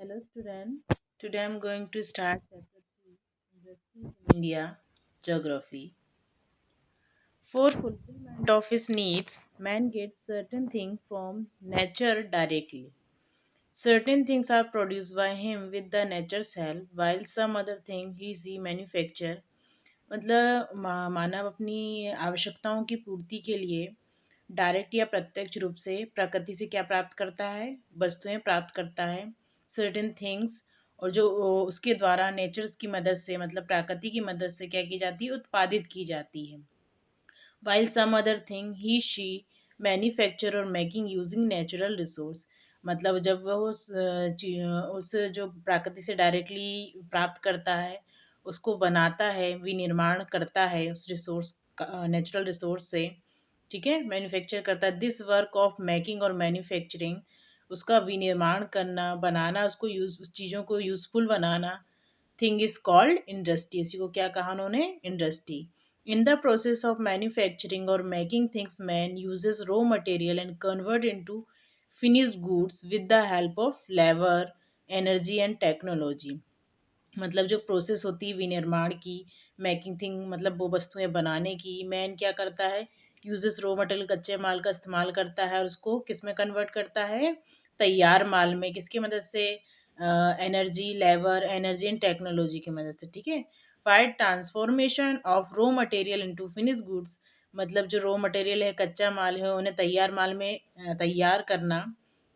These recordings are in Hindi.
Hello student. Today I'm going to start chapter 3, Industries in India, Geography. For fulfillment of his needs, man gets certain things from nature directly. Certain things are produced by him with the nature's help, while some other thing he manufacture. मतलब मानव अपनी आवश्यकताओं की पूर्ति के लिए डायरेक्ट या प्रत्यक्ष रूप से प्रकृति से क्या प्राप्त करता है, वस्तुएं प्राप्त करता है, सर्टेन थिंग्स, और जो उसके द्वारा नेचर्स की मदद से मतलब प्रकृति की मदद से क्या की जाती है, उत्पादित की जाती है. while some other thing he she manufacture or making using natural resource. मतलब जब वह उस जो प्रकृति से डायरेक्टली प्राप्त करता है उसको बनाता है, विनिर्माण करता है उस रिसोर्स नेचुरल रिसोर्स से. ठीक है, मैन्युफैक्चर करता है. दिस वर्क ऑफ मेकिंग और मैन्युफैक्चरिंग, उसका विनिर्माण करना, बनाना, उसको यूज उस चीज़ों को यूजफुल बनाना, थिंग इज कॉल्ड इंडस्ट्री. इसी को क्या कहा उन्होंने, industry. In the process of manufacturing और making things man uses raw material and convert into finished goods with the help of labour, energy and technology. मतलब जो प्रोसेस होती है विनिर्माण की, मेकिंग थिंग मतलब वो वस्तुएं बनाने की, मैन क्या करता है, यूजेस रॉ मटेरियल, कच्चे माल का इस्तेमाल करता है और उसको किस में कन्वर्ट करता है, तैयार माल में. किसकी मदद से, energy, labour, energy and technology की मदद से. ठीक है. Five transformation of raw material into finish goods, मतलब जो रॉ मटेरियल है, कच्चा माल है, उन्हें तैयार माल में तैयार करना,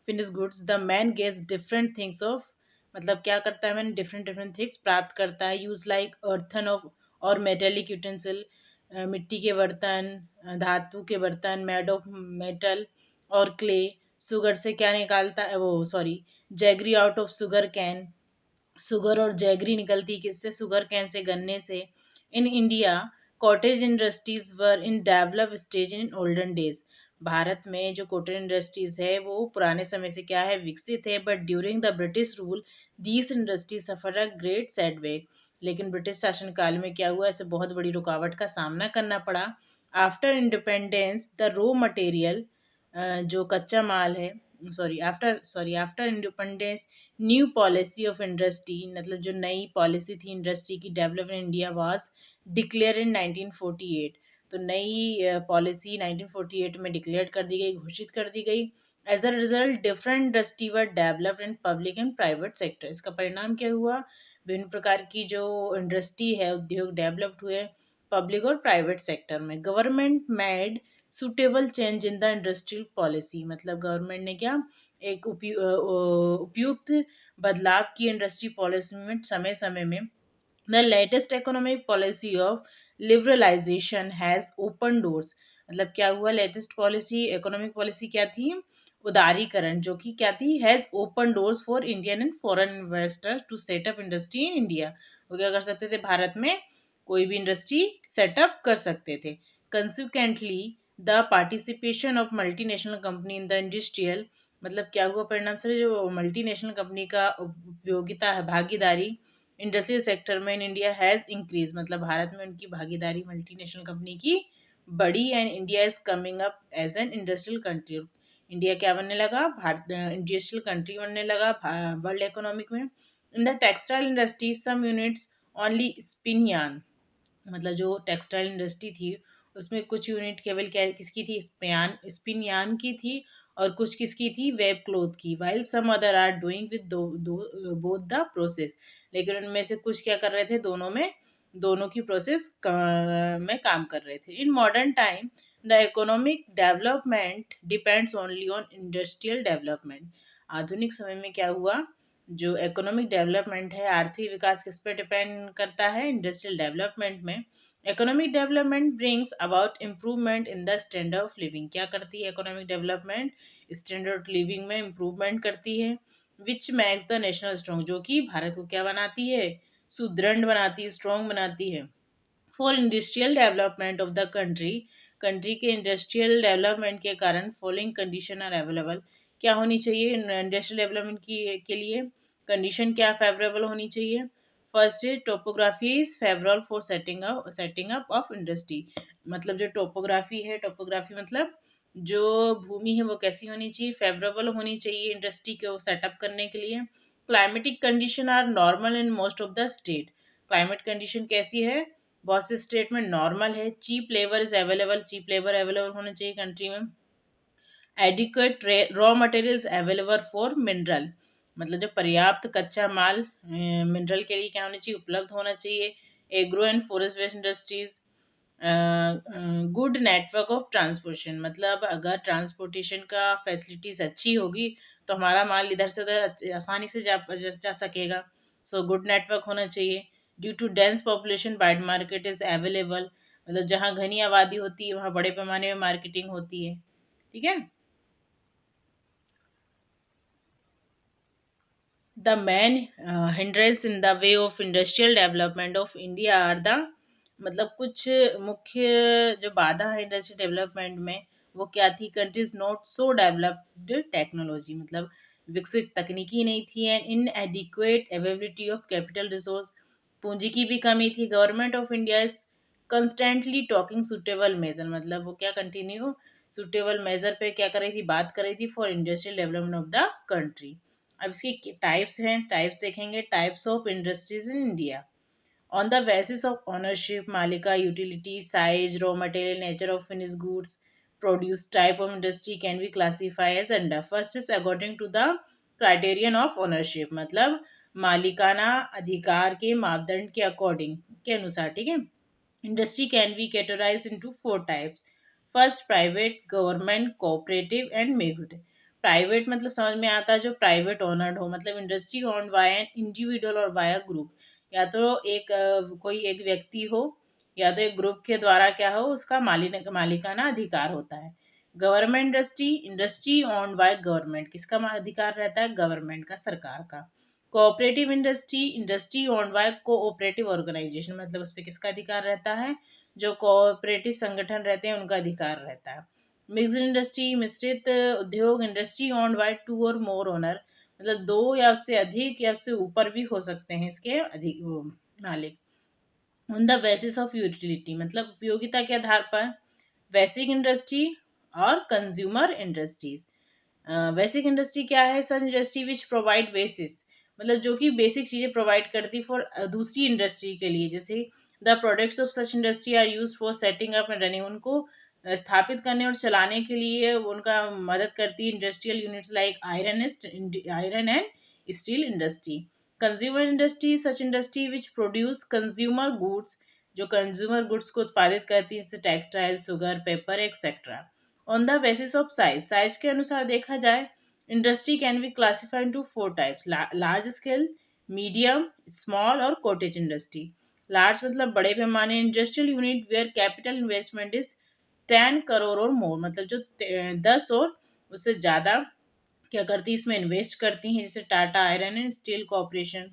finish goods. The man gets different things of, मतलब क्या करता है, मैंने डिफरेंट डिफरेंट थिंग्स प्राप्त करता है. यूज लाइक अर्थन ऑफ और मेटेलिक यूटेंसिल, मिट्टी के बर्तन, धातु के बर्तन, मेड ऑफ मेटल और क्ले. शुगर से क्या निकालता है, वो sorry, jaggery out of sugar cane. Sugar और जैगरी निकलती किससे, शुगर कैन से, गन्ने से. In India cottage industries were in develop stage in olden days. Bharat में जो कॉटेज इंडस्ट्रीज है वो पुराने समय से क्या है, विकसित है. But during the British rule these industries suffer a great setback. लेकिन ब्रिटिश शासनकाल में क्या हुआ, ऐसे बहुत बड़ी रुकावट का सामना करना पड़ा. After independence the raw material, जो कच्चा माल है, after independence new policy of industry, मतलब जो नई पॉलिसी थी इंडस्ट्री की, develop in India was declare in 1948. तो नई पॉलिसी 1948 में डिक्लेयर कर दी गई, घोषित कर दी गई. As a result different industry were developed in public and private sector. इसका परिणाम क्या हुआ, विभिन्न प्रकार की जो इंडस्ट्री है, उद्योग डेवलप्ड हुए पब्लिक और प्राइवेट सेक्टर में. Government made suitable change in the industrial policy, मतलब गवर्नमेंट ने क्या, एक उपयुक्त बदलाव की इंडस्ट्री पॉलिसी में समय समय में. The latest economic policy of liberalisation has open doors. मतलब क्या हुआ, लेटेस्ट पॉलिसी, इकोनॉमिक पॉलिसी क्या थी, उदारीकरण, जो कि क्या थी, has open doors for Indian and foreign investors to setup industry in India. वो क्या कर सकते थे, भारत में कोई भी इंडस्ट्री सेटअप कर सकते थे. Consequently the participation of multinational company in the industrial, मतलब क्या हुआ, परिणाम से जो मल्टीनेशनल कंपनी का उपयोगिता है, भागीदारी इंडस्ट्रियल सेक्टर में इन इंडिया हैज़ इंक्रीज, मतलब भारत में उनकी भागीदारी मल्टीनेशनल कंपनी की बड़ी. And India is coming up as an industrial country. India क्या बनने लगा, भारत इंडस्ट्रियल कंट्री बनने लगा वर्ल्ड इकोनॉमिक में. In the textile industry some units only spin yarn, मतलब जो टेक्सटाइल इंडस्ट्री थी उसमें कुछ यूनिट केवल क्या किसकी थी, स्पिन यार्न की थी, और कुछ किसकी थी, वेब क्लोथ की. While some other are doing with both the process, लेकिन उनमें से कुछ क्या कर रहे थे, दोनों की प्रोसेस में काम कर रहे थे. In modern time the economic development depends only on industrial development. आधुनिक समय में क्या हुआ, जो इकोनॉमिक डेवलपमेंट है, आर्थिक विकास किस पे डिपेंड करता है, इंडस्ट्रियल डेवलपमेंट में. Economic development brings about improvement in the standard of living. क्या करती है economic development, standard of living में इम्प्रूवमेंट करती है. Which makes the national strong, जो कि भारत को क्या बनाती है, सुदृढ़ बनाती है, स्ट्रॉन्ग बनाती है. For industrial development of the country, country के इंडस्ट्रियल डेवलपमेंट के कारण फॉलोइंग कंडीशन आर अवेलेबल. क्या होनी चाहिए इंडस्ट्रियल डेवलपमेंट की के लिए, कंडीशन क्या फेवरेबल होनी चाहिए. First is topography is favourable for setting up of industry. मतलब जो टोपोग्राफी है, टोपोग्राफी मतलब जो भूमि है वो कैसी होनी चाहिए, फेवरेबल होनी चाहिए इंडस्ट्री को सेटअप करने के लिए. Climatic condition are normal in most of the state. Climate condition कैसी है? बहुत से स्टेट में नॉर्मल है। Cheap labour is available, cheap labour available होना चाहिए कंट्री में। Adequate raw materials available for mineral, मतलब जो पर्याप्त कच्चा माल मिनरल के लिए क्या होना चाहिए? उपलब्ध होना चाहिए। Agro and forest waste industries, good network of transportation, मतलब अगर ट्रांसपोर्टेशन का फैसिलिटीज अच्छी होगी तो हमारा माल इधर से उधर आसानी से जा सकेगा। सो गुड नेटवर्क होना चाहिए। Due to dense population wide market is available, मतलब जहाँ घनी आबादी होती है वहाँ बड़े पैमाने में मार्केटिंग होती है। ठीक है। The main hindrance in the way of industrial development of India are the, मतलब कुछ मुख्य जो बाधा है इंडस्ट्रियल डेवलपमेंट में वो क्या थी? Countries not so developed technology, मतलब विकसित तकनीकी नहीं थी। And inadequate availability of capital resource, पूंजी की भी कमी थी। Government of India is constantly talking suitable measure, मतलब वो क्या कंटिन्यू सुटेबल मेजर पे क्या कर रही थी? बात कर रही थी for industrial development of the country. अब इसकी टाइप्स हैं, टाइप्स देखेंगे। Types of industries in India on the basis of ownership, मालिका, utility, size, raw material, nature of finish goods produce, type of industry can be classify as under. First is according to the criterion of ownership, मतलब मालिकाना अधिकार के मापदंड के अकॉर्डिंग के अनुसार। ठीक है। Industry can be categorize into 4 types. First private, government, cooperative and mixed. Private मतलब समझ में आता है जो प्राइवेट ओनर्ड हो, मतलब industry owned bye an individual और बाय अ ग्रुप, या तो एक कोई एक व्यक्ति हो या तो एक ग्रुप के द्वारा क्या हो, उसका मालिकाना अधिकार होता है। Government industry, industry owned by government, किसका अधिकार रहता है? गवर्नमेंट का, सरकार का। Cooperative industry, industry owned by cooperative organisation, मतलब उस पर किसका अधिकार रहता है? जो कोऑपरेटिव संगठन रहते हैं उनका अधिकार रहता है। मिक्स्ड इंडस्ट्री, मिश्रित उद्योग, इंडस्ट्री ओन्ड बाय 2 और मोर ओनर, मतलब 2 या उससे अधिक या उससे ऊपर भी हो सकते हैं इसके अधिक मालिक। On the basis of utility, मतलब उपयोगिता के आधार पर। बेसिक इंडस्ट्री और कंज्यूमर इंडस्ट्रीज। बेसिक इंडस्ट्री क्या है? Such industry which provide basis, मतलब जो कि बेसिक चीज़ें प्रोवाइड करती फॉर दूसरी इंडस्ट्री के लिए। जैसे the products of such industry are use for setting up and running, उनको स्थापित करने और चलाने के लिए उनका मदद करती है industrial units like iron and steel industry. Consumer industry, such industry which produce consumer goods, जो कंज्यूमर गुड्स को उत्पादित करती है, जैसे textile, sugar, paper etcetera. On the basis of size, size के अनुसार देखा जाए, industry can be classified into 4 types. Large scale, medium, small और कॉटेज इंडस्ट्री। लार्ज मतलब बड़े पैमाने, industrial unit where capital investment is 10 crore और मोर, मतलब जो 10 और उससे ज़्यादा क्या करती है? इसमें इन्वेस्ट करती हैं, जैसे Tata iron and steel corporation.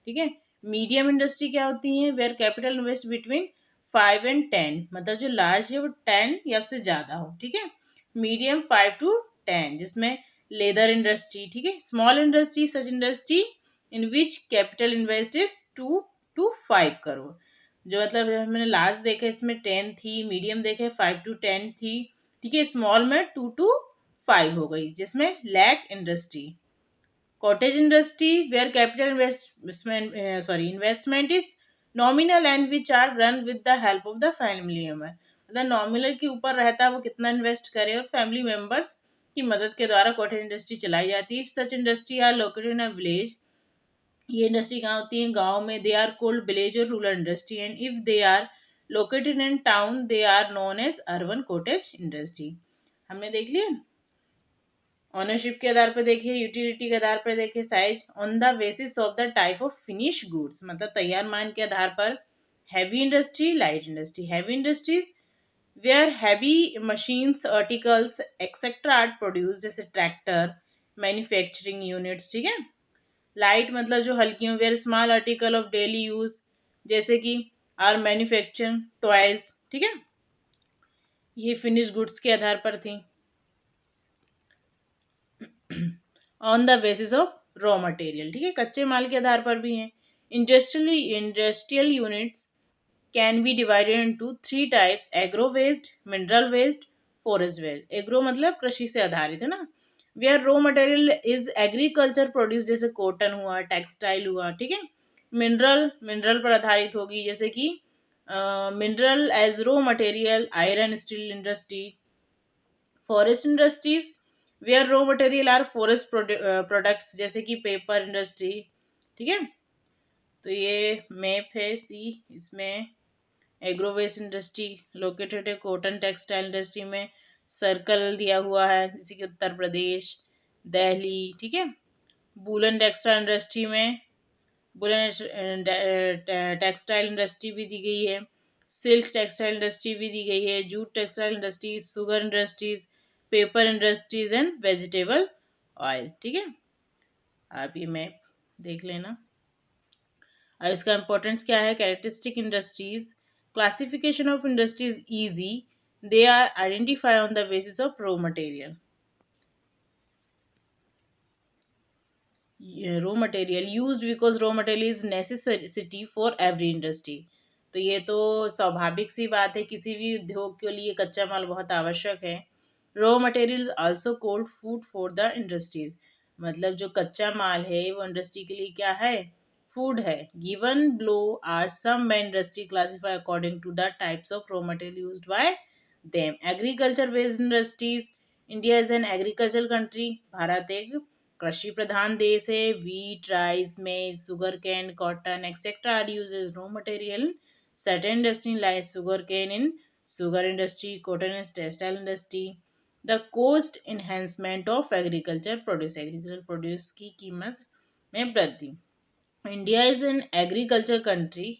ठीक है। मीडियम इंडस्ट्री क्या होती है? Where capital invest between 5 and 10, मतलब जो लार्ज है वो 10 या उससे ज़्यादा हो। ठीक है। मीडियम 5 to 10, जिसमें लेदर इंडस्ट्री। ठीक है। Small industry, such industry in which capital invest is 2 to 5 crore, जो मतलब मैंने लार्ज देखा इसमें 10 थी, मीडियम देखे 5 to 10 थी। ठीक है। स्मॉल में 2 to 5 हो गई, जिसमें लैक industry. Cottage industry where capital investment is nominal and which are run with the help of the family member, मतलब नॉमिनल के ऊपर रहता है वो कितना इन्वेस्ट करे, और फैमिली मेंबर्स की मदद के द्वारा कॉटेज इंडस्ट्री चलाई जाती है। Such industry are located in a village, ये इंडस्ट्री कहाँ होती है? गाँव में। दे आर कोल्ड विलेज और rural industry, and if they are located in town they are known as urban cottage industry. हमने देख लिया। ऑनरशिप के आधार पर देखिए, यूटिलिटी के आधार पर देखिए, size on the basis of the type of finish goods, मतलब तैयार माल के आधार पर। Heavy industry, light industry. Heavy industries where heavy machines, articles etcetera are produce, जैसे ट्रैक्टर, मैन्युफैक्चरिंग यूनिट्स। ठीक है। लाइट मतलब जो हल्की हो, where small article of daily use, जैसे कि आर मैन्युफैक्चर टॉयज। ठीक है। ये फिनिश गुड्स के आधार पर थी। On the basis of raw material. ठीक है। कच्चे माल के आधार पर भी हैं। Industrial units can be divided into 3 types: agro waste, mineral waste, forest waste. Agro मतलब कृषि से आधारित है ना, where raw material is agriculture produce, जैसे कॉटन हुआ, टेक्सटाइल हुआ, ठीक है। मिनरल पर आधारित होगी, जैसे कि mineral as raw material, iron, steel industry. Forest industries where raw material are forest products, जैसे कि पेपर इंडस्ट्री, ठीक है। तो ये मैप है सी, इसमें एग्रोवेस्ट इंडस्ट्री लोकेटेड है, कॉटन टेक्सटाइल इंडस्ट्री में सर्कल दिया हुआ है, जैसे कि उत्तर प्रदेश, दिल्ली, ठीक है। वूलन टेक्सटाइल इंडस्ट्री में वूलन टेक्सटाइल इंडस्ट्री भी दी गई है, सिल्क टेक्सटाइल इंडस्ट्री भी दी गई है, jute textile industries, sugar industries, paper industries and vegetable oil, ठीक है। आप ये मैप देख लेना। और इसका इंपॉर्टेंस क्या है, characteristic industries, classification of industries easy, they are identify on the basis of raw material. Raw material used because raw material is necessity for every industry. तो ये तो स्वाभाविक सी बात है, किसी भी उद्योग के लिए कच्चा माल बहुत आवश्यक है। Raw material also called food for the industries, मतलब जो कच्चा माल है वो इंडस्ट्री के लिए क्या है, फूड है। Given below are some by industry classify according to the types of raw material used by them. Agriculture based industries, India is an agriculture country, भारत एक कृषि प्रधान देश है। Wheat, rice, maize, sugar cane, cotton etcetera are used as raw material. Certain industry like sugar cane in sugar industry, cotton and textile industry. The cost enhancement of agriculture produce की कीमत में वृद्धि। India is an agriculture country.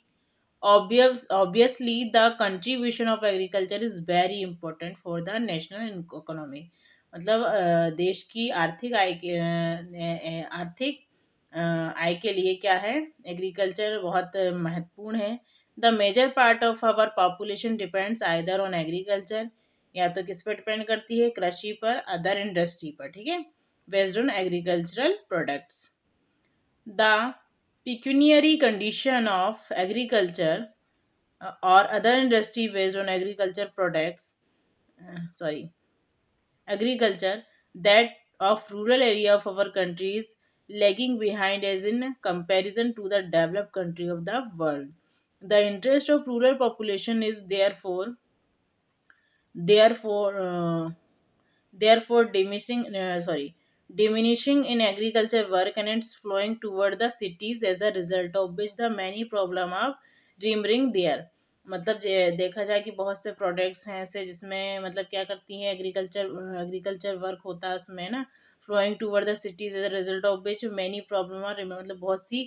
Obviously, the contribution of agriculture is very important for the national economy. मतलब देश की आय के लिए क्या है, एग्रीकल्चर बहुत महत्वपूर्ण है। The major part of our population depends either on agriculture, या तो किस पर डिपेंड करती है, कृषि पर, अदर इंडस्ट्री पर, ठीक है, based on agricultural products. The pecuniary condition of agriculture or other industry based on agriculture, that of rural area of our country is lagging behind as in comparison to the developed country of the world. The interest of rural population is therefore therefore diminishing in agriculture work, and it's flowing toward the cities, as a result of which the many problem of remaining there. मतलब देखा जाए कि बहुत से प्रोडक्ट्स हैं ऐसे जिसमें मतलब क्या करती हैं, एग्रीकल्चर वर्क होता है उसमें ना, flowing toward the cities as a result of which many problem are, मतलब बहुत सी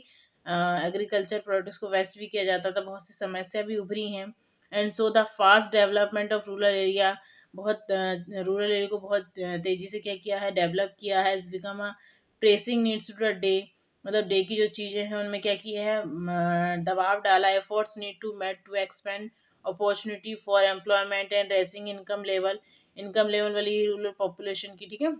एग्रीकल्चर प्रोडक्ट्स को वेस्ट भी किया जाता था, बहुत सी समस्या भी उभरी हैं। And so the fast development of rural area, बहुत रूरल एरिया को बहुत तेज़ी से क्या किया है, डेवलप किया है। Is become a pressing needs to the day, मतलब डे की जो चीज़ें हैं उनमें क्या किया है, दबाव डाला। Efforts need to made to expand opportunity for employment and raising income level वाली रूरल पॉपुलेशन की, ठीक है।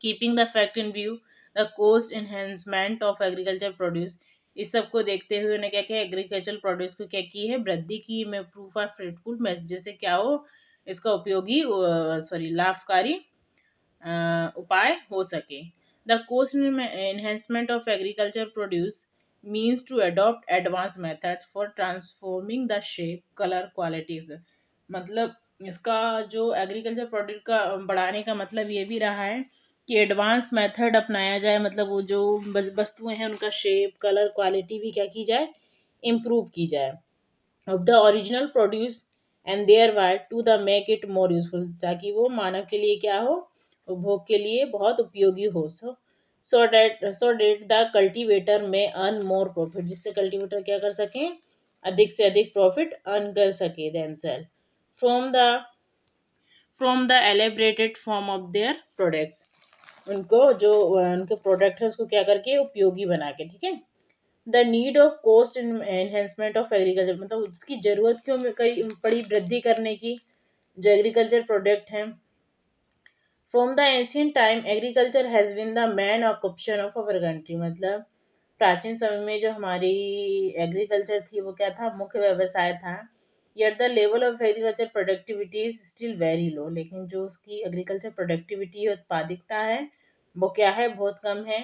Keeping the fact in view, the cost enhancement of agriculture produce, इस सब को देखते हुए उन्हें क्या किया, एग्रीकल्चर प्रोड्यूस को क्या की है, वृद्धि की। में प्रूफ आर फ्रूटफुल मैसेज, जिससे क्या हो, इसका उपयोगी लाभकारी उपाय हो सके। The cost enhancement of agriculture produce means to adopt advance method for transforming the shape, colour, qualities. मतलब इसका जो एग्रीकल्चर प्रोडक्ट का बढ़ाने का मतलब ये भी रहा है कि एडवांस मेथड अपनाया जाए, मतलब वो जो वस्तुएं हैं उनका शेप, कलर, क्वालिटी भी क्या की जाए, इम्प्रूव की जाए of the original produce, and thereby to the make it more useful, ताकि वो मानव के लिए क्या हो, उपभोग के लिए बहुत उपयोगी हो। सो डेट द कल्टीवेटर में अर्न मोर प्रॉफिट, जिससे कल्टीवेटर क्या कर सकें, अधिक से अधिक प्रॉफिट अर्न कर सके themselves from the elaborated form of their products, उनको जो उनके प्रोडक्ट है उसको क्या करके उपयोगी बना के, ठीक है। The need of cost enhancement of agriculture, मतलब उसकी जरूरत क्यों पड़ी वृद्धि करने की, जो एग्रीकल्चर प्रोडक्ट हैं। From the ancient time agriculture has been the main occupation of our country, मतलब प्राचीन समय में जो हमारी एग्रीकल्चर थी वो क्या था, मुख्य व्यवसाय था। Yet the level of agriculture productivity is still very low, लेकिन जो उसकी एग्रीकल्चर प्रोडक्टिविटी उत्पादिकता है वो क्या है, बहुत कम है।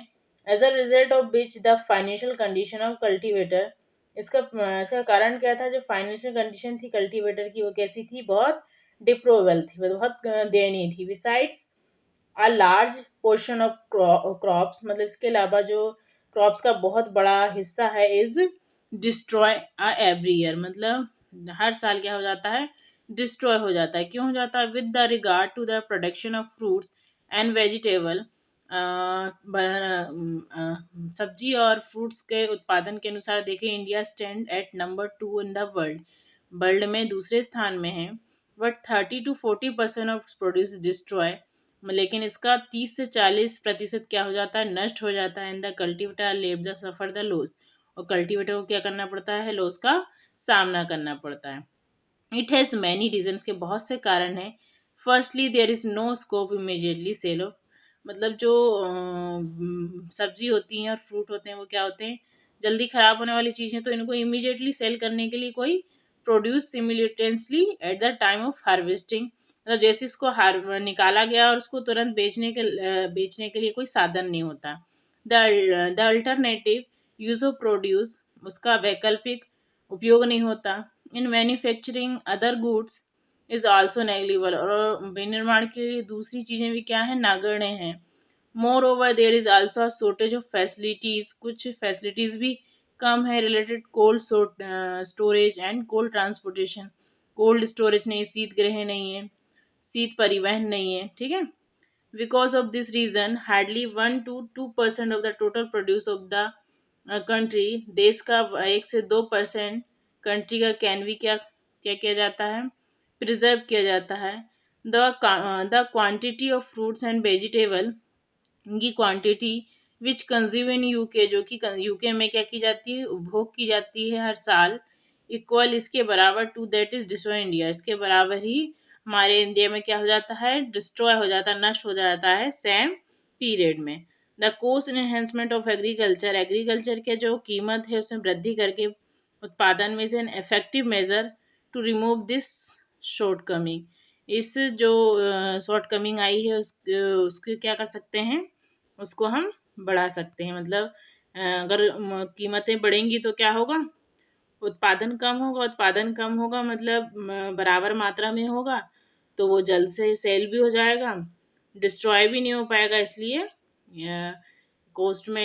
As a result of which the financial condition of cultivator, इसका इसका कारण क्या था, जो फाइनेंशियल कंडीशन थी कल्टीवेटर की वो कैसी थी, बहुत डिप्रोवेबल थी, बहुत दयनीय थी। Besides a large portion of crops, मतलब इसके अलावा जो क्रॉप्स का बहुत बड़ा हिस्सा है इज डिस्ट्रॉय एवरी ईयर, मतलब हर साल क्या हो जाता है, डिस्ट्रॉय हो जाता है। क्यों हो जाता है, with the regard to the production of fruits and vegetable, सब्जी और फ्रूट्स के उत्पादन के अनुसार देखें, India stand at number 2 in the world, world में दूसरे स्थान में है। But 30 to 40% of produce destroy, लेकिन इसका 30 से 40% क्या हो जाता है, नष्ट हो जाता है। इन द कल्टिवेटर लेव द सफर द लॉस, और कल्टिवेटर को क्या करना पड़ता है, लॉस का सामना करना पड़ता है। इट हैज़ मैनी रीजन्स, के बहुत से कारण हैं। Firstly there is no scope immediately sell off, मतलब जो सब्जी होती हैं और फ्रूट होते हैं वो क्या होते हैं, जल्दी ख़राब होने वाली चीज़ें, तो इनको इमीडिएटली सेल करने के लिए कोई produce simultaneously at the time of harvesting, मतलब जैसे इसको निकाला गया और उसको तुरंत बेचने के लिए कोई साधन नहीं होता। The alternative use of produce, उसका वैकल्पिक उपयोग नहीं होता। In manufacturing other goods is also negligible, और विनिर्माण के लिए दूसरी चीज़ें भी क्या है, नगण्य हैं। Moreover there is also shortage of facilities, कुछ फैसिलिटीज भी कम है। Related cold storage and cold transportation, cold storage नहीं, शीत गृह नहीं है, शीत परिवहन नहीं है, ठीक है। Because of this reason hardly 1 to 2% of the total produce of the country, देश का 1 से 2% कंट्री का कैन भी क्या क्या किया जाता है, प्रिजर्व किया जाता है। The quantity of fruits and vegetable की quantity which consume in UK, जो कि यूके में क्या की जाती है, उपभोग की जाती है हर साल, इक्वल, इसके बराबर, to that is destroy India, इसके बराबर ही हमारे इंडिया में क्या हो जाता है, डिस्ट्रॉय हो जाता है, नष्ट हो जाता है सेम पीरियड में। The cost enhancement of agriculture, agriculture के जो कीमत है उसमें वृद्धि करके उत्पादन में से an effective measure to remove this shortcoming, इस जो शॉर्ट कमिंग आई है उसके क्या कर सकते हैं, उसको हम बढ़ा सकते हैं। मतलब अगर कीमतें बढ़ेंगी तो क्या होगा, उत्पादन कम होगा, उत्पादन कम होगा मतलब बराबर मात्रा में होगा तो वो जल्द से सेल भी हो जाएगा, डिस्ट्रॉय भी नहीं हो पाएगा, इसलिए कॉस्ट में